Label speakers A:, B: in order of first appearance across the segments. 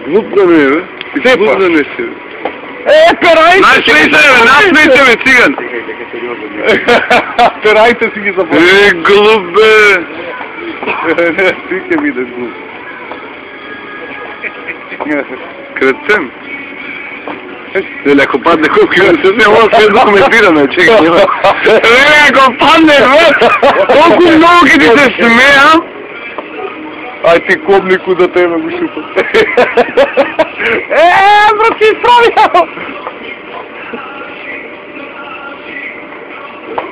A: Глуп да не е, бе. И глуп да не си, бе.
B: Перајте!
A: Насмейте, бе, циган!
B: Перајте си ги забавите.
A: Глуп, бе!
B: Не, ти ќе бидеш глуп.
A: Крецем. Леле, ако падне колко има, се мога sve документираме, чекай, нема. Леле, ако падне, бе! Колко много ги ти се смеям!
B: Ај ти кобнику да тебе го шупат. Брат, си изправил!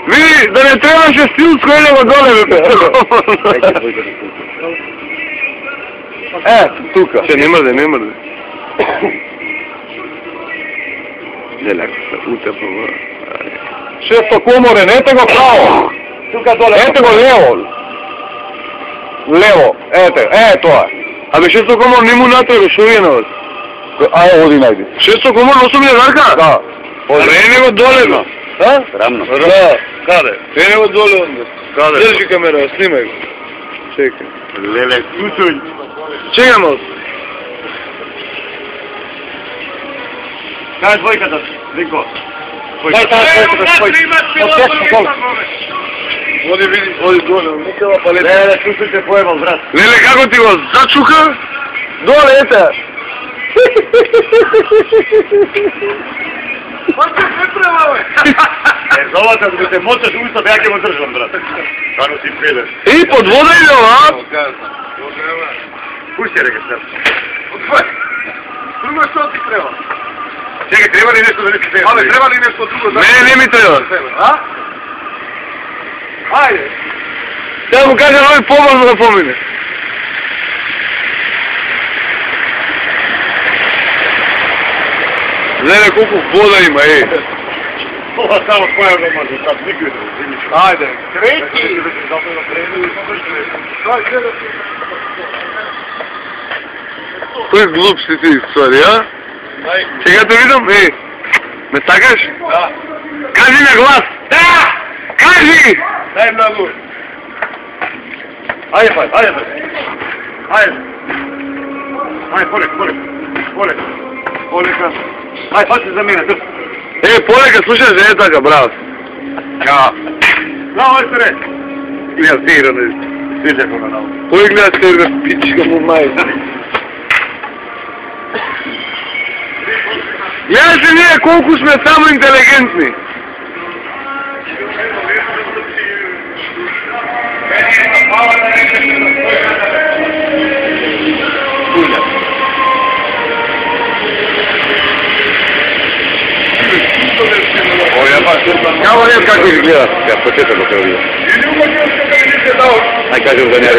A: Види, да не трябваше стилско или го доле, бе!
B: Тука.
A: Че, не мрде. Леле, ако се утепа, бе.
B: Шесто коморен, ете го право! Тука доле. Ете го лево! Лево, ете тоа.
A: Абе, шесто комор не му натре, шо ви е на вас?
B: Ајде, оди најди.
A: Шесто комор, осумлje варка?
B: Да.
A: Рени го доле, бе.
B: Да?
A: Рамно.
B: Да.
A: Каде?
B: Рени го доле онде.
A: Каде?
B: Држи камера, снимај го. Чекай.
A: Леле, кутуњ. Чекай, мал.
C: Кај двојката, Винко?
B: Дај двојката,
A: Оди види, оди доле.
B: Никела палета.
C: Леле, слушайте поемал, брат.
A: Леле, како ти го зачука?
B: Доле, ете.
C: Зовата, да се мочаш уста, ја ќе го држам, брат. Кано си педер.
A: И, под вода иде, а?
C: Пуште, река, сега.
B: Друго што ти треба?
C: Чекай, треба ли нешто да не се треба?
B: Абе, треба ли нешто друго?
A: Не ми треба.
B: А? Ајде.
A: Сега му кажа нови побрзо да помине. Леле, колко вода има, ей.
C: Ова само твоја го може, брат, никој не зими.
B: Ајде. Трети.
A: Кој глуп си ти, ствари, а? Сега те видам, ей. Ме сакаш?
B: Да.
A: Кажи на глас. Да! Кажи!
B: Дај многу.
C: Ајде, бај, ајде, бај. Ајде. Ајде, полека. Полека. Ајде, пати за мене, држ.
A: Полека, слушаш, е така, браво.
C: Да, ој се ре.
A: Гледа се игра на
C: Свиđa го на nauku.
A: Кој гледа се игра, пичка му мајка. Гледа се ние колку сме само интелигентни. Няма не како ги гледа, ја почета го превија. Ај кажем за неја.